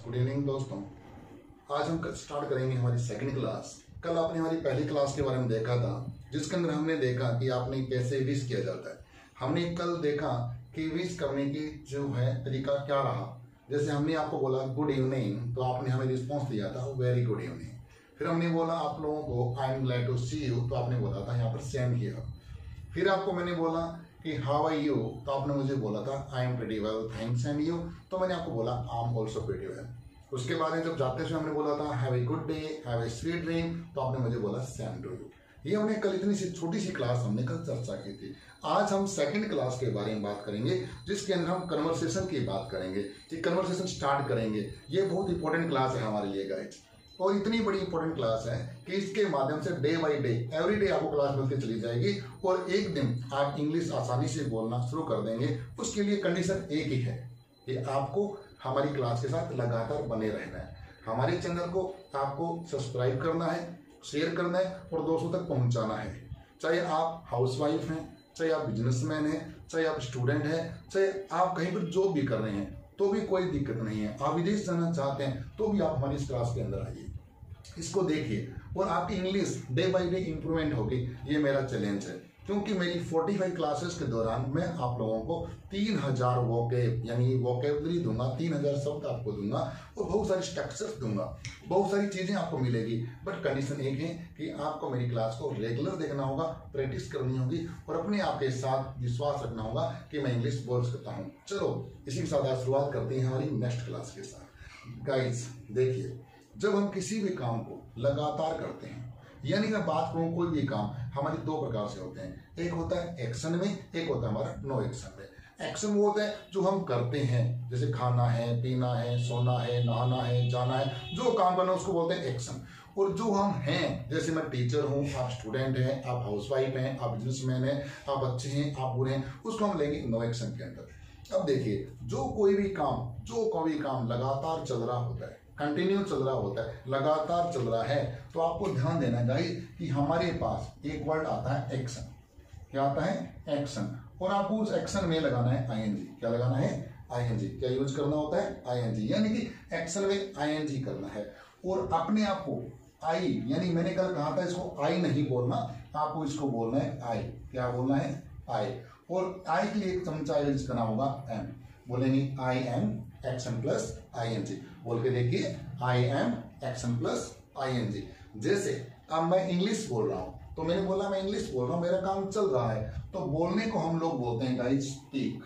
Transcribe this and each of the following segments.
Good evening दोस्तों। आज हम स्टार्ट करेंगे हमारी सेकंड क्लास। कल आपने हमारी पहली क्लास के बारे में देखा था, जिसके अंदर हमने देखा कि आपने कैसे विश किया जाता है। हमने कल देखा कि विश करने की जो है तरीका क्या रहा। जैसे हमने आपको बोला गुड इवनिंग, तो आपने हमें रिस्पॉन्स दिया था वेरी गुड इवनिंग। फिर हमने बोला आप लोगों को I am glad to see you, तो आपने बोला था यहाँ पर सेम हियर। फिर आपको मैंने बोला कि हाउ आर यू, तो आपने मुझे बोला था I am pretty well thanks and you, तो मैंने आपको बोला I am also pretty well. उसके बाद में जब जाते समय हमने बोला था have a good day, have a sweet dream, तो आपने मुझे बोला सेम टू यू। ये हमने कल इतनी सी छोटी सी क्लास हमने कल चर्चा की थी। आज हम सेकंड क्लास के बारे में बात करेंगे, जिसके अंदर हम कन्वर्सेशन की बात करेंगे कि कन्वर्सेशन स्टार्ट करेंगे। ये बहुत इंपॉर्टेंट क्लास है हमारे लिए गाइस, और इतनी बड़ी इंपॉर्टेंट क्लास है कि इसके माध्यम से day by day every day आपको क्लास मिलती चली जाएगी और एक दिन आप इंग्लिश आसानी से बोलना शुरू कर देंगे। उसके लिए कंडीशन एक ही है कि आपको हमारी क्लास के साथ लगातार बने रहना है। हमारे चैनल को आपको सब्सक्राइब करना है, शेयर करना है और दोस्तों तक पहुंचाना है। चाहे आप हाउसवाइफ हैं, चाहे आप बिजनेसमैन हैं, चाहे आप स्टूडेंट हैं, चाहे आप कहीं पर जॉब भी कर रहे हैं, तो भी कोई दिक्कत नहीं है। आप विदेश जाना चाहते हैं तो भी आप हमारी इस क्लास के अंदर आइए, इसको देखिए और आपकी English day by day improvement होगी। ये मेरा चैलेंज है, क्योंकि मेरी 45 क्लासेस के दौरान मैं आप लोगों को 3000 वोकेब यानी वोकेबलरी दूंगा, 3000 शब्द आपको दूंगा और बहुत सारी स्ट्रक्चर्स दूंगा, बहुत सारी चीजें आपको मिलेगी। बट कंडीशन एक है कि आपको मेरी क्लास को रेगुलर देखना होगा, प्रैक्टिस करनी होगी और अपने आप के साथ विश्वास रखना होगा कि मैं इंग्लिश बोल सकता हूँ। चलो इसी के साथ आज शुरुआत करते हैं हमारी नेक्स्ट क्लास के साथ। गाइस देखिए, जब हम किसी भी काम को लगातार करते हैं, यानी मैं बात करूं कोई भी काम, हमारे दो प्रकार से होते हैं। एक होता है एक्शन में, एक होता है हमारा नो एक्शन में। एक्शन वो होता है जो हम करते हैं, जैसे खाना है, पीना है, सोना है, नहाना है, जाना है, जो काम करना है उसको बोलते हैं एक्शन। और जो हम हैं, जैसे मैं टीचर हूँ, आप स्टूडेंट हैं, आप हाउसवाइफ हैं, आप बिजनेसमैन हैं, आप बच्चे हैं, आप बूढ़े हैं, उसको हम लेंगे नो एक्शन के अंदर। अब देखिए, जो कोई भी काम लगातार चल रहा होता है, कंटिन्यू चल रहा होता है, लगातार चल रहा है, तो आपको ध्यान देना चाहिए कि हमारे पास एक वर्ड आता है एक्शन। क्या आता है? एक्शन। और आपको उस एक्शन में लगाना है आईएनजी। क्या लगाना है? आईएनजी। क्या यूज करना होता है? आईएनजी, यानी कि एक्शन में आईएनजी करना है। और अपने आप को आई, यानी मैंने कल कहा था इसको आई नहीं बोलना, आपको इसको बोलना है आई। क्या बोलना है? आई। और आई के लिए एक चमचा यूज करना होगा एम। बोलेंगे I am action plus ING. बोल के देखिए, I am action plus ING. जैसे अब मैं इंग्लिश बोल रहा हूं, तो मैंने बोला मैं इंग्लिश बोल रहा हूं, मेरा काम चल रहा है, तो बोलने को हम लोग बोलते हैं गाइस स्पीक।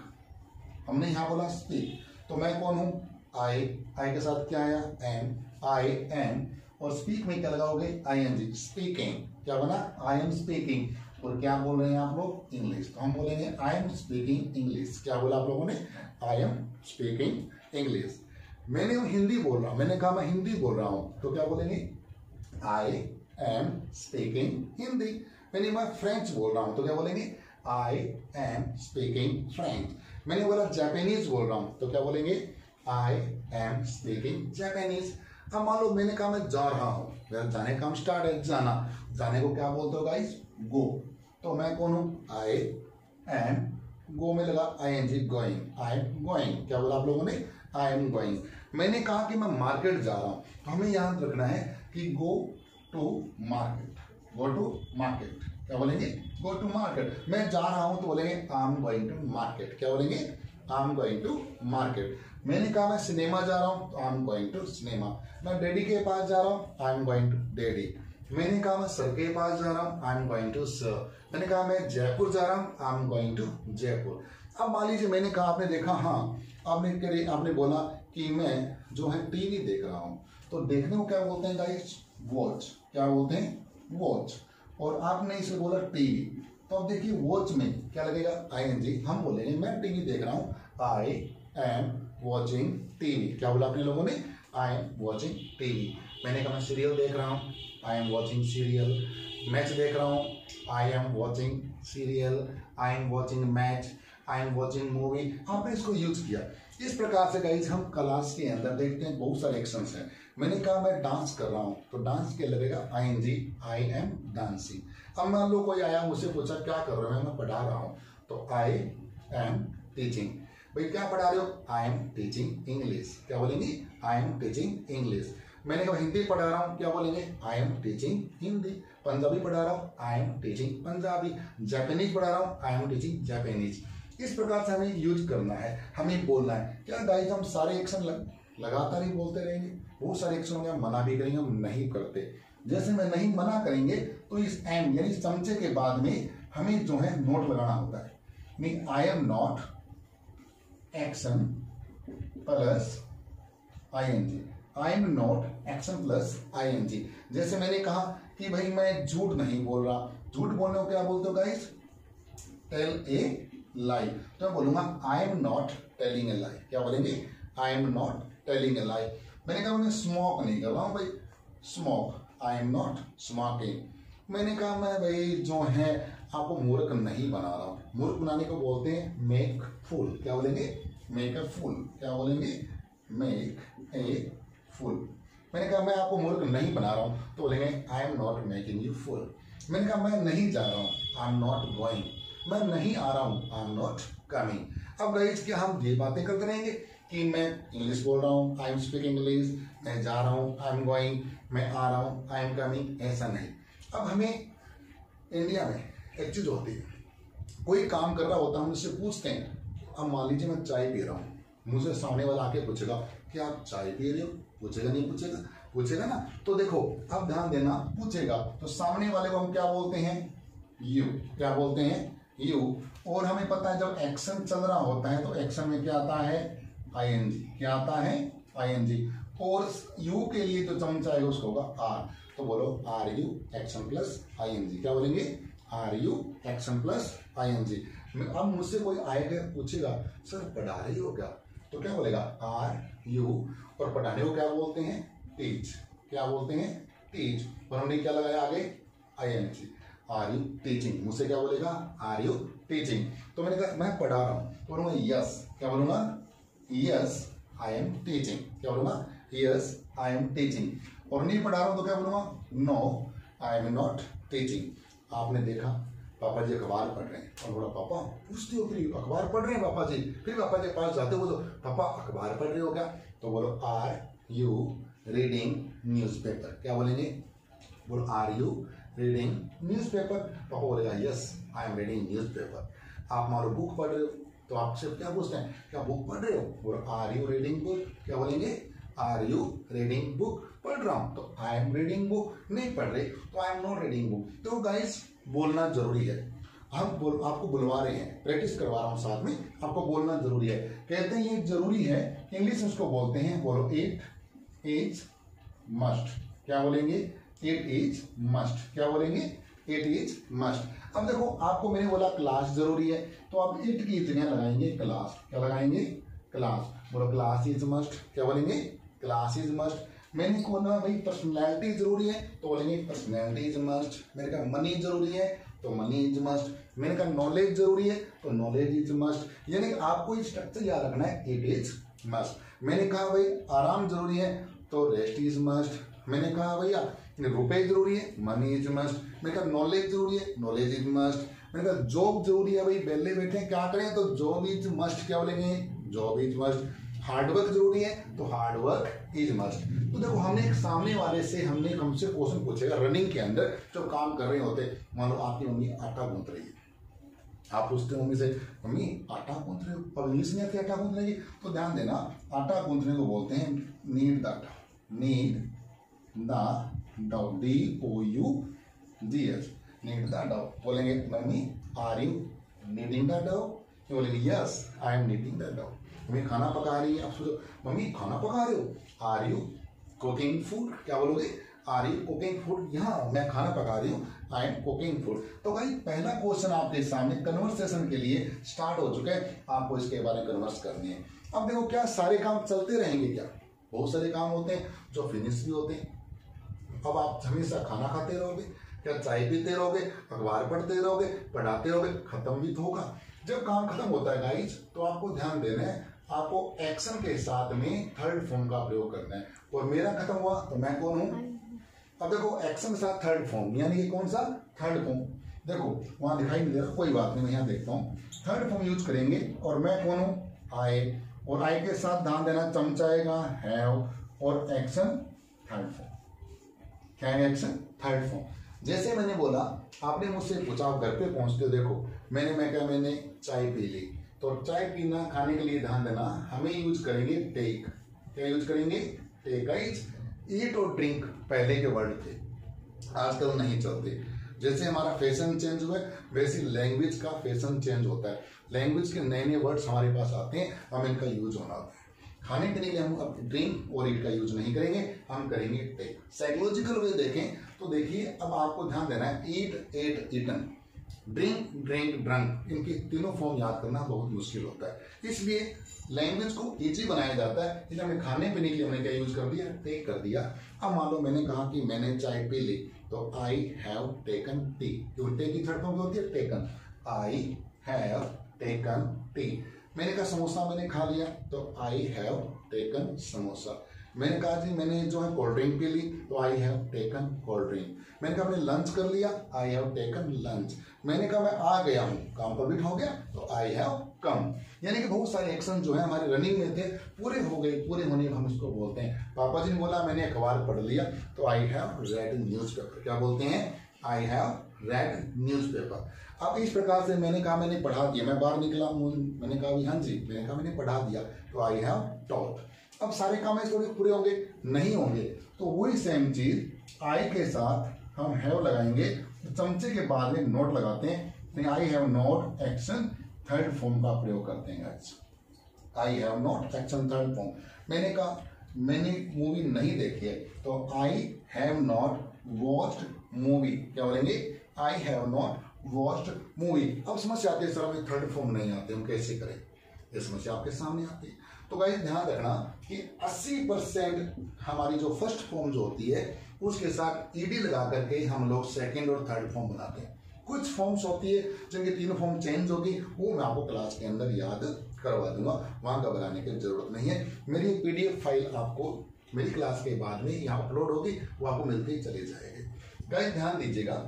हमने यहां बोला स्पीक, तो मैं कौन हूं? आई के साथ क्या आया? एम। I am. और स्पीक में क्या लगाओगे? आईएनजी। स्पीकिंग। क्या बना? I am speaking. और क्या बोल रहे हैं आप लोग? इंग्लिश। तो हम बोलेंगे आई एम स्पीकिंग इंग्लिश। क्या बोला आप लोगों ने? I am speaking English. मैंने हिंदी बोल रहा हूं, मैंने कहा मैं हिंदी बोल रहा हूं, तो क्या बोलेंगे? I am speaking Hindi. मैंने मैं फ्रेंच बोल रहा हूं, तो क्या बोलेंगे? I am speaking French. मैंने बोला जापानीज बोल रहा हूं, तो क्या बोलेंगे? I am speaking Japanese. अब मान लो मैंने कहा मैं जा रहा हूं, मेरा जाने का काम स्टार्ट है, जाना। जाने को क्या बोलते हो गाइस? गो। तो मैं कौन हूं? I M. गो में लगा ING, going. I am going. क्या बोला आप लोगों ने? I am going. मैंने कहा कि मैं मार्केट जा रहा हूं, तो हमें याद रखना है कि go to market. Go to market. क्या बोलेंगे? Go to market. मैं जा रहा हूं तो बोलेंगे I am going to market. क्या बोलेंगे? I am going to market. मैंने कहा मैं सिनेमा जा रहा हूं, तो I am going to cinema. मैं डैडी के पास जा रहा हूं, I am going to daddy. मैंने कहा मैं सर के पास जा रहा हूं, I am going to sir. मैंने कहा मैं जयपुर जा रहा हूं, I am going to Jaipur. अब मान लीजिए मैंने कहा, आपने देखा, हाँ आपने बोला कि मैं जो है टीवी देख रहा हूं, तो देखने को क्या बोलते हैं गाइस? वॉच। क्या बोलते हैं? वॉच। और आपने इसे बोला टीवी, तो अब देखिए वॉच में क्या लगेगा? आईएनजी। हम बोलेंगे मैं टीवी देख रहा हूं, आई एम वॉचिंग टीवी। क्या बोला आपने लोगों ने? I am watching TV. मैंने कहा मैं सीरियल देख रहा हूं, I am watching serial. Match देख रहा हूं, I am watching serial. I am watching match. I am watching movie. आपने इसको यूज किया। इस प्रकार से गाइस हम क्लास के अंदर देखते हैं बहुत सारे एक्शंस हैं। मैंने कहा मैं डांस कर रहा हूं, तो डांस के लगेगा आईएनजी, आई एम डांसिंग। अब मान लो कोई आया, मुझसे पूछा क्या कर रहे हो? मैं पढ़ा रहा हूं, तो आई एम टीचिंग। भाई क्या पढ़ा रहे हो? आई एम टीचिंग इंग्लिश। क्या बोलेंगे? I am teaching English. मैंने कहा हिंदी पढ़ा रहा हूँ, क्या बोलेंगे? I am teaching Hindi. Punjabi पढ़ा रहा हूँ, आई एम टीचिंग पंजाबी। जापानीज पढ़ा रहा हूँ, आई एम टीचिंग जापानीज। इस प्रकार से हमें यूज करना है, हमें बोलना है। क्या गाइस हम सारे एक्शन लगातार ही बोलते रहेंगे? बहुत सारे एक्शन होंगे, हम मना भी करेंगे, हम नहीं करते। जैसे मैं नहीं मना करेंगे तो इस एम यानी चमचे के बाद में हमें जो है नोट लगाना होता है। Mean I am not action plus ING. I am not action plus ING. जैसे मैंने कहा कि भाई मैं झूठ नहीं बोल रहा। झूठ बोलने को क्या बोलते हो गाइस? टेल ए लाई। तो मैं बोलूंगा I am not telling a lie. क्या बोलेंगे? I am not telling a lie. मैंने कहा मैं स्मोक नहीं कर रहा हूं भाई, smoke. I am not smoking. मैंने कहा मैं भाई जो है आपको मूर्ख नहीं बना रहा हूं। मूर्ख बनाने को बोलते हैं मेक फूल। क्या बोलेंगे? मेक ए फूल। क्या बोलेंगे? मेक ए फूल। मैंने कहा मैं आपको मूर्ख नहीं बना रहा हूं, तो बोलेंगे I am not making you fool. मैंने कहा मैं नहीं जा रहा हूं, आई एम नॉट गोइंग। मैं नहीं आ रहा हूं, आई एम नॉट कमिंग। अब गाइस क्या हम ये बातें करते रहेंगे कि मैं इंग्लिश बोल रहा हूं, आई एम स्पीकिंग इंग्लिश, मैं जा रहा हूं, आई एम गोइंग, मैं आ रहा हूं, आई एम कमिंग? ऐसा नहीं। अब हमें इंडिया में एक चीज होती है, कोई काम कर रहा होता है, हम उससे पूछते हैं। अब मान लीजिए मैं चाय पी रहा हूँ, मुझसे सामने वाला आके पूछेगा क्या आप चाय पी रहे हो? पूछेगा नहीं पूछेगा? पूछेगा ना। तो देखो अब ध्यान देना, पूछेगा तो सामने वाले को हम क्या बोलते हैं? यू। क्या बोलते हैं? यू। और हमें पता है जब एक्शन चल रहा होता है तो एक्शन में क्या आता है? आईएनजी। क्या आता है? आईएनजी। और यू के लिए जो चमचा है उसको होगा आर। तो बोलो are you action plus ING. क्या बोलेंगे? Are you action plus ING. अब मुझसे कोई आएगा पूछेगा सर पढ़ा रही हो क्या? तो क्या बोलेगा? Are you. और पढ़ाने को क्या बोलते हैं? टीच। क्या बोलते हैं? टीच। और हमने क्या लगाया आगे? आईएनजी। Are you teaching. मुझसे क्या बोलेगा? Are you teaching. तो मैंने कहा मैं पढ़ा रहा हूँ, तो बोलूंगा यस। क्या बोलूंगा? Yes I am teaching. क्या बोलूंगा? Yes I am teaching. और नहीं पढ़ा रहा हूं तो क्या बोलूंगा? No I am not teaching. आपने देखा पापा जी अखबार पढ़ रहे हैं और बोला पापा पूछते हो फिर अखबार पढ़ रहे हैं पापा जी? फिर पापा के पास जाते हो तो पापा अखबार पढ़ रहे हो क्या? तो बोलो आर यू रीडिंग न्यूज़पेपर। क्या बोलेंगे? बोलो आर यू रीडिंग न्यूज़पेपर। पापा बोलेगा yes I am reading newspaper. आप मान लो बुक पढ़ रहे हो तो आपसे क्या पूछते हैं? क्या बुक पढ़ रहे हो? बोलो आर यू रीडिंग बुक। क्या बोलेंगे? Are you reading book. पढ़ रहा हूं तो आई एम रीडिंग बुक। नहीं पढ़ रहे तो I am not reading book. तो गाइस बोलना जरूरी है। हम आपको बुलवा रहे हैं, प्रैक्टिस करवा रहा हूं साथ में, आपको बोलना जरूरी है। कहते हैं ये जरूरी है, इंग्लिश में उसको बोलते हैं, बोलो इट इज मस्ट। क्या बोलेंगे? It is must. क्या बोलेंगे? It is must. अब देखो आपको मैंने बोला क्लास जरूरी है, तो आप इट की जगह लगाएंगे क्लास। क्या लगाएंगे? क्लास। बोलो क्लास इज मस्ट। क्या बोलेंगे? Class is must. मैंने बोला भाई पर्सनैलिटी जरूरी है, तो बोलेंगे पर्सनैलिटी इज मस्ट। मैंने कहा मनी जरूरी है तो मनी इज मस्ट। मैंने कहा नॉलेज जरूरी है तो नॉलेज इज मस्ट। यानी आपको स्ट्रक्चर याद रखना है, इट इज मस्ट। मैंने कहा भाई आराम जरूरी है तो रेस्ट इज मस्ट। मैंने कहा भैया रुपए जरूरी है, मनी इज मस्ट। मैंने कहा नॉलेज जरूरी है, नॉलेज इज मस्ट। मैंने कहा जॉब जरूरी है, भाई बेले बैठे क्या करें, तो जॉब इज मस्ट। क्या बोलेंगे? Job is must. हार्डवर्क जरूरी है तो हार्डवर्क इज मस्ट। तो देखो हमने एक सामने वाले से हमने हमसे क्वेश्चन पूछेगा रनिंग के अंदर जो काम कर रहे होते। मान लो आपकी मम्मी आटा गूंथ रही है, आप पूछते हो मम्मी से मम्मी आटा गूंथ रहे हो, अब इंग्लिश में आती आटा गूंथने की, तो ध्यान देना आटा गूंथने को बोलते हैं knead the dough. Knead the dough, DOUGH, knead the dough. बोलेंगे mummy are you kneading the dough? बोलेंगे yes I am kneading the dough. Mummy खाना पका रही है, आप सोचो मम्मी खाना पका रहे हो, आर यू कुकिंग फूड? क्या बोलोगे? Are you cooking food? यहाँ मैं खाना पका रही हूँ, आई एम कुकिंग फूड। तो भाई पहला क्वेश्चन आपके सामने कन्वर्सेशन के लिए स्टार्ट हो चुका है, आपको इसके बारे में कन्वर्स करनी है। अब देखो क्या सारे काम चलते रहेंगे क्या? बहुत सारे काम होते हैं जो फिनिश भी होते हैं। अब आप हमेशा खाना खाते रहोगे क्या? चाय पीते रहोगे, अखबार पढ़ते रहोगे, पढ़ाते रहोगे, खत्म भी तो होगा। जब काम खत्म होता है गाइस तो आपको ध्यान देना है, आपको एक्शन के साथ में थर्ड फॉर्म का प्रयोग करना है। और मेरा खत्म हुआ तो मैं कौन हूं? अब देखो एक्शन के साथ थर्ड फॉर्म, यानी कि कौन सा? Third form. देखो वहां दिखाई नहीं दे रहा, कोई बात नहीं, मैं यहाँ देखता हूँ। थर्ड फॉर्म यूज करेंगे और मैं कौन हूं? आई, और आई के साथ ध्यान देना चमचा आएगा हैव, और एक्शन थर्ड फॉर्म, क्या है एक्शन थर्ड फॉर्म। जैसे मैंने बोला, आपने मुझसे पूछा, आप घर पे पहुंचते हो, देखो मैंने चाय पी ली, तो चाय पीना खाने के लिए ध्यान देना, हमें यूज करेंगे टेक, क्या यूज करेंगे टेक। गाइस ईट और ड्रिंक पहले के वर्ड थे, आजकल नहीं चलते। जैसे हमारा फैशन चेंज हुआ है, वैसे लैंग्वेज का फैशन चेंज होता है, लैंग्वेज के नए नए वर्ड्स हमारे पास आते हैं, हम इनका यूज होना होता है। खाने पीने के लिए हम अब ड्रिंक और ईट का यूज नहीं करेंगे, हम करेंगे टेक। साइकोलॉजिकल वे देखें तो देखिए, अब आपको ध्यान देना है, eat ate eaten, drink drink drunk, इनके तीनों फॉर्म याद करना बहुत मुश्किल होता है। इसलिए लैंग्वेज को इजी बनाया जाता है। इसलिए हमें खाने पीने के लिए हमने क्या यूज कर दिया, टेक कर दिया। अब मान लो मैंने कहा कि मैंने चाय पी ली, तो आई हैव टेकन टी, जो टेक की थर्ड फॉर्म होती है taken, I have taken tea. मैंने कहा समोसा मैंने खा लिया, तो आई हैव टेकन समोसा। मैंने कहा जी मैंने जो है कोल्ड ड्रिंक पी ली, तो I have taken cold drink. मैंने कहा मैंने लंच कर लिया, आई हैव टेकन लंच। मैंने कहा मैं आ गया हूँ, काम कंप्लीट हो गया, तो आई हैव कम। यानी कि बहुत सारे एक्शन जो है हमारे रनिंग में थे, पूरे हो गए, पूरे होने हम इसको बोलते हैं। पापा जी ने बोला मैंने अखबार पढ़ लिया, तो आई हैव रेड न्यूज़पेपर। क्या बोलते हैं, आई हैव रेड न्यूज़पेपर। अब इस प्रकार से मैंने कहा मैंने पढ़ा दिया, मैं बाहर निकला, मैंने कहा हाँ जी, मैंने कहा मैंने पढ़ा दिया, तो आई हैव टॉट। अब सारे काम थोड़े पूरे होंगे, नहीं होंगे, तो वही सेम चीज आई के साथ हम हैव लगाएंगे, तो चमचे के बाद में नोट लगाते हैं, तो I have note action third form का प्रयोग करते हैं guys. I have note action third form. मैंने कहा मैंने मूवी नहीं देखी है, तो I have not watched movie. क्या बोलेंगे, आई हैव नॉट वॉच्ड मूवी। अब समस्या आती है सर हमें थर्ड फॉर्म नहीं आते, हम कैसे करें, ये समस्या आपके सामने आती है। तो गाइस ध्यान रखना कि 80% हमारी जो फर्स्ट फॉर्म जो होती है उसके साथ ईडी लगा करके हम लोग सेकंड और थर्ड फॉर्म बनाते हैं। कुछ फॉर्म्स होती है जिनकी तीनों फॉर्म चेंज होगी, वो मैं आपको क्लास के अंदर याद करवा दूंगा, वहां का बनाने की जरूरत नहीं है। मेरी पीडीएफ फाइल आपको मेरी क्लास के बाद में यहाँ अपलोड होगी, वो आपको मिलते ही चले जाएगी। गाइस ध्यान दीजिएगा,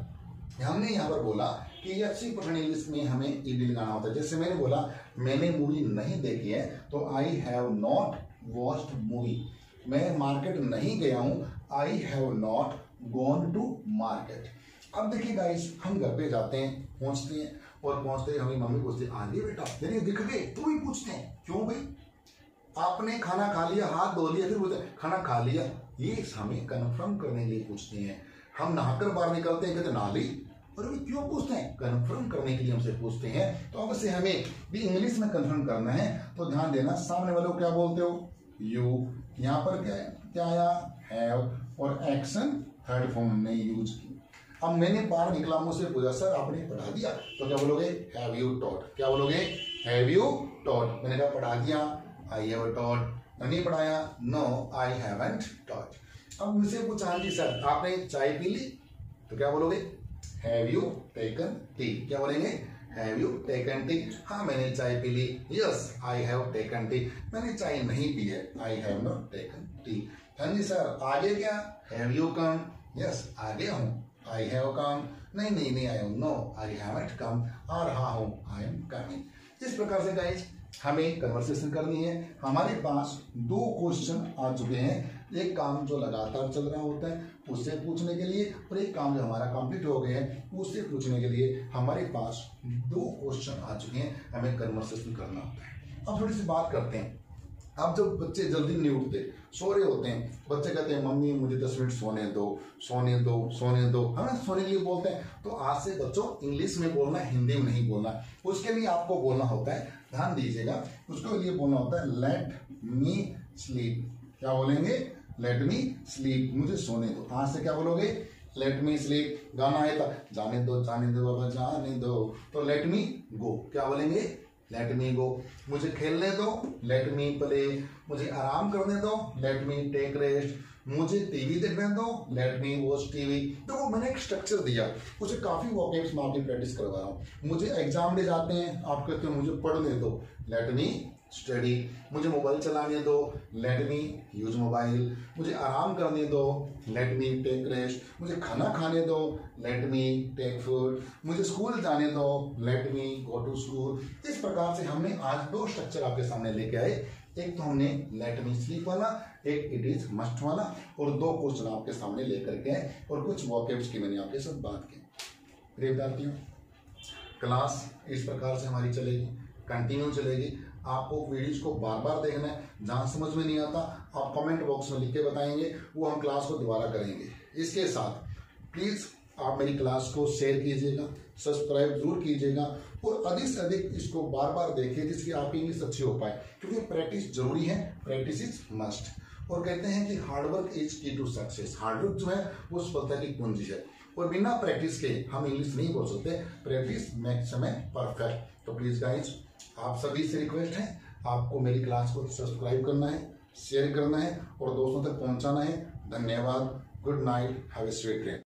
हमने यहाँ पर बोला कि 80% इंग्लिश में हमें ईडी लगाना होता है। जैसे मैंने बोला मैंने मूवी नहीं देखी है, तो I have not watched movie. मैं मार्केट नहीं गया हूं, I have not gone to market. अब देखिए गाइस, हम घर पे जाते हैं, पहुंचते हैं, और पहुंचते ही हमें मम्मी पूछती है आंधी बेटा मेरे दिख गए, तो भी पूछते हैं क्यों भाई, आपने खाना खा लिया, हाथ धो लिया, फिर बोलते खाना खा लिया। ये हमें कन्फर्म करने के लिए पूछते हैं। हम नहाकर बाहर निकलते हैं, कहते नहा ली, और वे क्यों पूछते हैं, कन्फर्म करने के लिए हमसे पूछते हैं। तो अब से हमें भी इंग्लिश में कन्फर्म करना है, तो ध्यान देना सामने वालों क्या बोलते हो, यू। यहाँ पर क्या है, क्या आया, हैव, और एक्शन थर्ड फॉर्म हमने यूज की। अब मैंने बाहर निकला, मुझसे पूछा सर आपने पढ़ा दिया, तो क्या बोलोगे, हैव यू टॉट। क्या बोलोगे, हैव यू टॉट। मैंने कहा पढ़ा दिया, आई हैव टॉट। नहीं पढ़ाया, नो आई हैवंट टॉट। अब मुझसे पूछा हाँ जी सर आपने चाय पी ली, तो क्या बोलोगे, हैव यू टेकन टी। क्या बोलेंगे, हैव यू टेकन टी। हाँ मैंने चाय पी ली, yes I have taken tea. मैंने चाय नहीं पी है, I have not taken tea. हाँ जी सर आगे क्या, हैव यू कम, यस आ गया हूँ, आई हैव कम। नहीं नहीं नहीं आया हूँ, नो आई हैवंट कम। आ रहा हूँ, आई एम कमिंग। इस प्रकार से गाइस हमें कन्वर्सेशन करनी है। हमारे पास 2 क्वेश्चन आ चुके हैं, एक काम जो लगातार चल रहा होता है उससे पूछने के लिए, और एक काम जो हमारा कंप्लीट हो गया है उससे पूछने के लिए हमारे पास 2 क्वेश्चन आ चुके हैं, हमें कन्वर्सेशन करना होता है। अब थोड़ी सी बात करते हैं। अब जब बच्चे जल्दी नहीं उठते, सो रहे होते हैं, बच्चे कहते हैं मम्मी मुझे 10 मिनट सोने दो सोने दो सोने दो, हमें सोने के लिए बोलते हैं। तो आज से बच्चों इंग्लिश में बोलना, हिंदी में नहीं बोलना। उसके लिए आपको बोलना होता है, ध्यान दीजिएगा, उसके लिए बोलना होता है लेट मी स्लीप। क्या बोलेंगे, लेट मी स्लीप, मुझे सोने दो। आज से क्या बोलोगे, लेट मी स्लीप। गाना आया था, जाने दो बाबा जाने दो, तो लेट मी गो। क्या बोलेंगे, लेट मी गो। मुझे खेलने दो, लेट मी प्ले। मुझे आराम करने दो, लेट मी टेक रेस्ट। मुझे टीवी देखने दो, लेट मी वॉच टीवी। देखो मैंने एक स्ट्रक्चर दिया, उसे काफी वोकैब्स में आपकी प्रैक्टिस करवा रहा हूँ। मुझे एग्जाम ले जाते हैं, आप कहते हो मुझे पढ़ने दो, लेट मी स्टडी। मुझे मोबाइल चलाने दो, लेट मी यूज मोबाइल। मुझे आराम करने दो, लेट मी टेक रेस्ट। मुझे खाना खाने दो, लेट मी टेक फूड। मुझे स्कूल जाने दो, let me go to school. इस प्रकार से हमने आज 2 स्ट्रक्चर आपके सामने लेके आए। एक तो हमने लेट मी स्लीप वाला, एक इट इज मस्ट वाला, और 2 क्वेश्चन आपके सामने लेकर के आए और कुछ वोकैब्स की मैंने आपके साथ बात की। प्रिय विद्यार्थियों, क्लास इस प्रकार से हमारी चलेगी, कंटिन्यू चलेगी। आपको वीडियोज को बार बार देखना है। जहाँ समझ में नहीं आता आप कमेंट बॉक्स में लिख के बताएंगे, वो हम क्लास को दोबारा करेंगे। इसके साथ प्लीज़ आप मेरी क्लास को शेयर कीजिएगा, सब्सक्राइब जरूर कीजिएगा और अधिक से अधिक इसको बार बार देखिए जिससे आपकी इंग्लिश अच्छी हो पाए, क्योंकि प्रैक्टिस जरूरी है, प्रैक्टिस इज मस्ट। और कहते हैं कि हार्डवर्क इज की टू सक्सेस। हार्डवर्क जो है वो सफलता की कुंजी है और बिना प्रैक्टिस के हम इंग्लिश नहीं बोल सकते। प्रैक्टिस मेक्स हमें परफेक्ट। तो प्लीज गाइज, आप सभी से रिक्वेस्ट है, आपको मेरी क्लास को सब्सक्राइब करना है, शेयर करना है और दोस्तों तक पहुंचाना है। धन्यवाद। Good night, have a sweet dream.